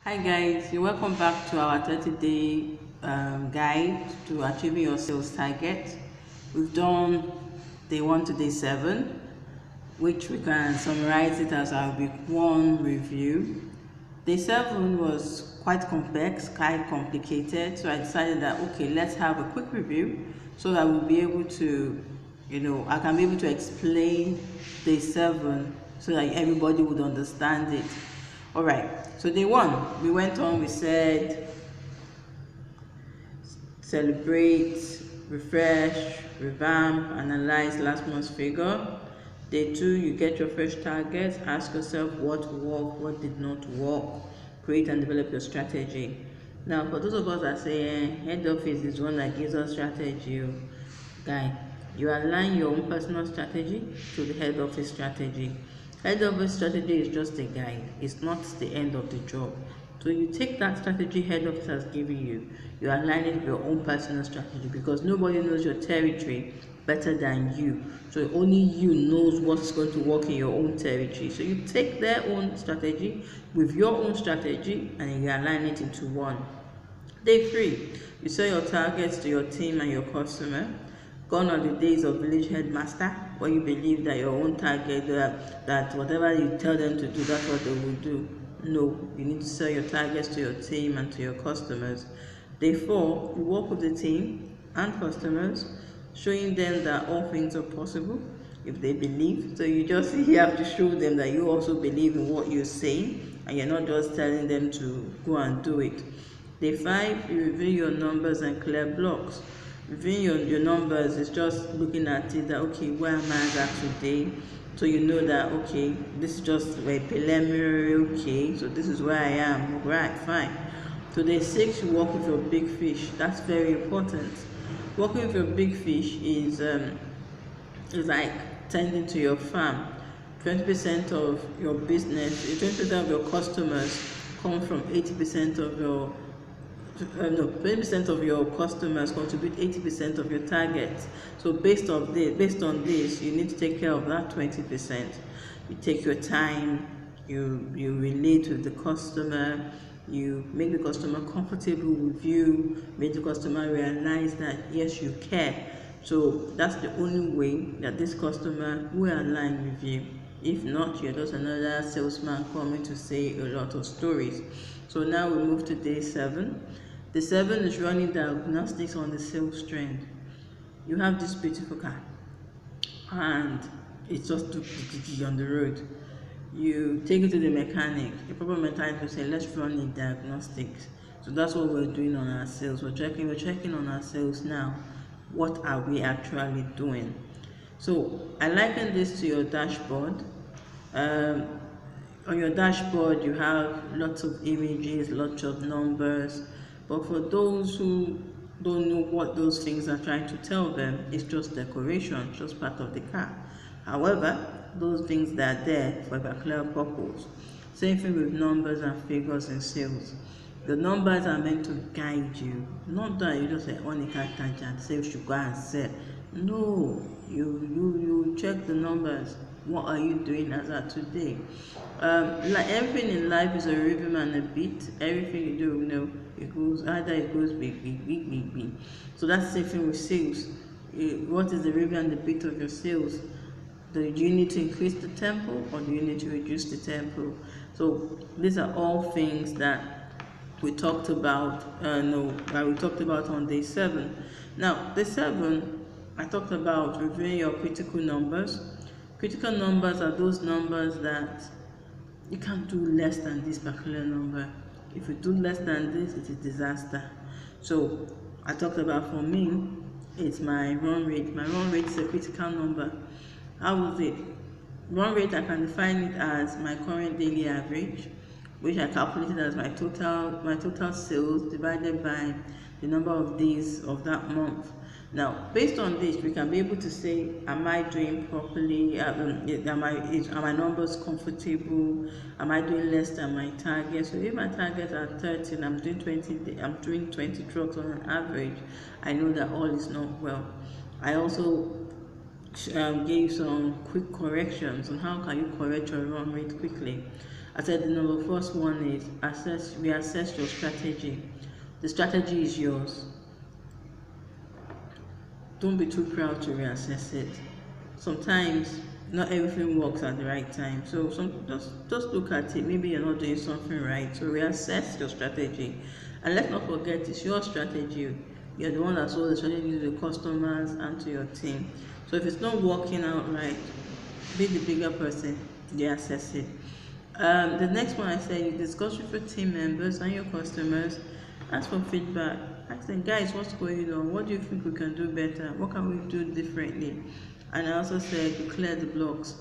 Hi guys, you're welcome back to our 30-day guide to achieving your sales target. We've done day 1 to day 7, which we can summarize it as our week 1 review. Day 7 was quite complex, quite complicated, so I decided that okay, let's have a quick review so that we'll be able to, I can be able to explain day 7 so that everybody would understand it. All right, so day 1, we went on, we said celebrate, refresh, revamp, analyze last month's figure. Day 2, you get your fresh targets, ask yourself what worked, what did not work, create and develop your strategy. Now, for those of us that say head office is one that gives us strategy, guy, you align your own personal strategy to the head office strategy. Head office strategy is just a guide, it's not the end of the job. So you take that strategy head office has given you, you align it with your own personal strategy because nobody knows your territory better than you. So only you knows what's going to work in your own territory. So you take their own strategy with your own strategy and you align it into one. Day 3, you set your targets to your team and your customer. Gone are the days of village headmaster where you believe that your own target, that whatever you tell them to do, that's what they will do. No, you need to set your targets to your team and to your customers. Day 4, you work with the team and customers, showing them that all things are possible if they believe. So you just you have to show them that you also believe in what you're saying and you're not just telling them to go and do it. Day 5, you review your numbers and clear blocks. Reviewing your numbers is just looking at it that, okay, where am I at today? So you know that, okay, this is just a preliminary, okay, so this is where I am, right, fine. So day 6, you work with your big fish. That's very important. Working with your big fish is like tending to your farm. 20% of your business, 20% of your customers come from 80% of your no, 20% of your customers contribute 80% of your targets. So based on this, you need to take care of that 20%. You take your time, you relate with the customer, you make the customer comfortable with you, make the customer realize that yes, you care. So that's the only way that this customer will align with you. If not, you're just another salesman coming to say a lot of stories. So now we move to day 7. Day 7 is running diagnostics on the sales trend. You have this beautiful car and it's just on the road. You take it to the mechanic. The proper mechanic will say, let's run a diagnostics. So that's what we're doing on our sales. We're checking on our sales now. What are we actually doing? So I liken this to your dashboard. Um, on your dashboard, you have lots of images, lots of numbers. But for those who don't know what those things are trying to tell them, it's just decoration, just part of the car. However, those things that are there for a particular purpose. Same thing with numbers and figures in sales. The numbers are meant to guide you, not that you just say on a car tangent, say you should go and sell. No, you check the numbers. What are you doing as at today? Like everything in life is a rhythm and a beat. Everything you do, it goes big, big, big, big, big. So that's the same thing with sales. What is the rhythm and the beat of your sales? Do you need to increase the tempo or do you need to reduce the tempo? So these are all things that we talked about. That we talked about on day 7. Now, day 7, I talked about reviewing your critical numbers. Critical numbers are those numbers that you can't do less than this particular number. If you do less than this, it's a disaster. So I talked about, for me, it's my run rate. My run rate is a critical number. How is it? Run rate, I can define it as my current daily average, which I calculated as my total sales divided by the number of days of that month. Now, based on this, we can be able to say, am I doing properly? Are my numbers comfortable? Am I doing less than my target? So if my targets are 30 and I'm doing 20 trucks on an average, I know that all is not well. I also gave some quick corrections on how can you correct your run rate quickly. I said the number first one is reassess your strategy. The strategy is yours. Don't be too proud to reassess it. Sometimes not everything works at the right time. So just look at it. Maybe you're not doing something right. So reassess your strategy. And let's not forget it's your strategy. You're the one that sold the strategy to the customers and to your team. So if it's not working out right, be the bigger person, reassess it. The next one I said, you discuss with your team members and your customers, ask for feedback. Ask them, guys, what's going on? What do you think we can do better? What can we do differently? And I also said, you clear the blocks.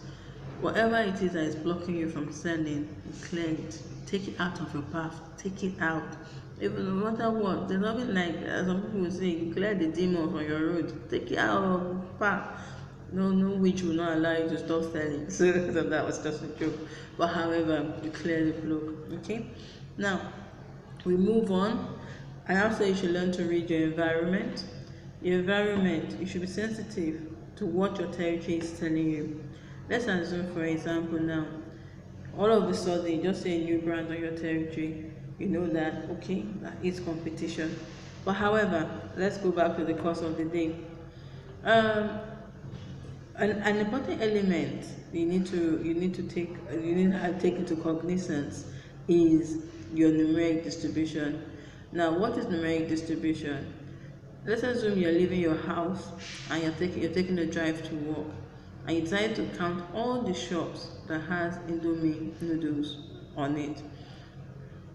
Whatever it is that is blocking you from selling, you clear it. Take it out of your path. Take it out. Even no matter what, there's nothing like, as some people will say, you clear the demons on your road. Take it out of your path. No witch will not allow you to stop selling. So that was just a joke. But however, you clear the block. Okay. Now we move on. I also you should learn to read your environment. Your environment, you should be sensitive to what your territory is telling you. Let's assume, for example, now all of a sudden you just say a new brand on your territory. You know that okay, that is competition. But however, let's go back to the course of the day. An important element you need to take into cognizance is your numeric distribution. Now, what is numeric distribution? Let's assume you're leaving your house and you're taking a drive to work, and you decide to count all the shops that has Indomie noodles on it.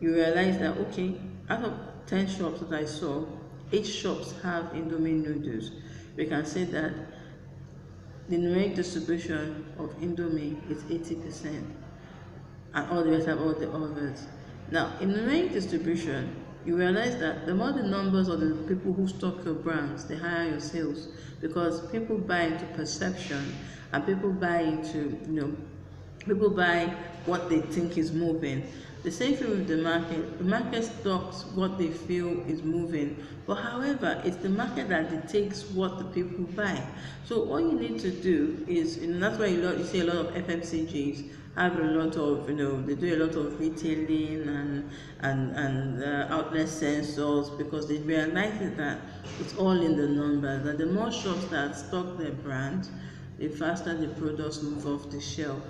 You realize that okay, out of 10 shops that I saw, 8 shops have Indomie noodles. We can say that the numeric distribution of Indomie is 80%, and all the rest have all the others. Now, in numeric distribution, you realize that the more the numbers of the people who stock your brands, the higher your sales, because people buy into perception, and people buy into, people buy what they think is moving. The same thing with the market. The market stocks what they feel is moving, but however, it's the market that dictates what the people buy. So all you need to do is, that's why you see a lot of FMCGs have a lot of, they do a lot of retailing and outlet sensors, because they realize that it's all in the numbers. That the more shops that stock their brand, the faster the products move off the shelf.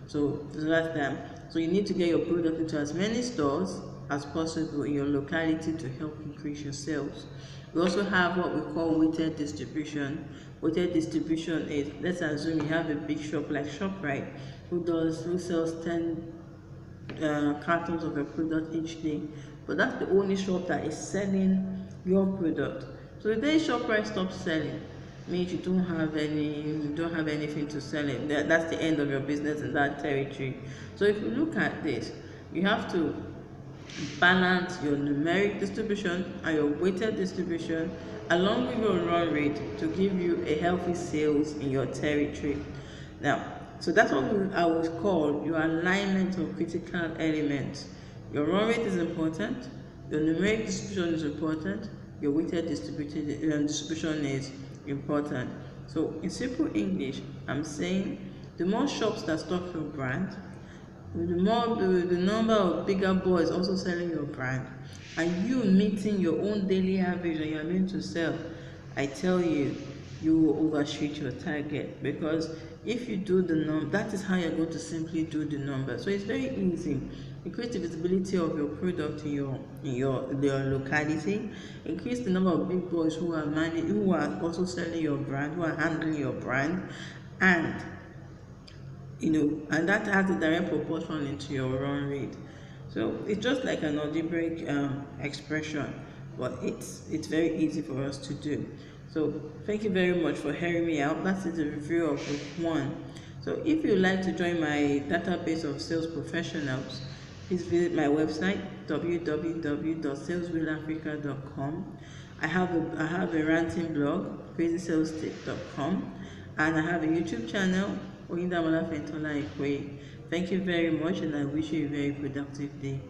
So that's that. So you need to get your product into as many stores as possible in your locality to help increase your sales. We also have what we call weighted distribution. Weighted distribution is, let's assume you have a big shop like ShopRite who sells 10 cartons of a product each day, but that's the only shop that is selling your product. So the day ShopRite stops selling, means you don't have anything to sell it. That's the end of your business in that territory. So if you look at this, you have to balance your numeric distribution and your weighted distribution along with your run rate to give you a healthy sales in your territory. Now, so that's what I would call your alignment of critical elements. Your run rate is important, your numeric distribution is important, your weighted distribution is important. So in simple English, I'm saying the more shops that stock your brand, the number of bigger boys also selling your brand, and you meeting your own daily average and you're meant to sell, I tell you, you will overshoot your target. Because if you do the number, that is how you're going to simply do the number. So it's very easy. Increase the visibility of your product in your locality. Increase the number of big boys who are also selling your brand, who are handling your brand, and and that has a direct proportion into your run rate. So it's just like an algebraic expression, but it's very easy for us to do. So thank you very much for hearing me out. That is a review of week 1. So if you'd like to join my database of sales professionals, please visit my website www.saleswillafrica.com. I have a ranting blog, crazysalestick.com, and I have a YouTube channel, Oyindamola Fentola Ekwe. Thank you very much, and I wish you a very productive day.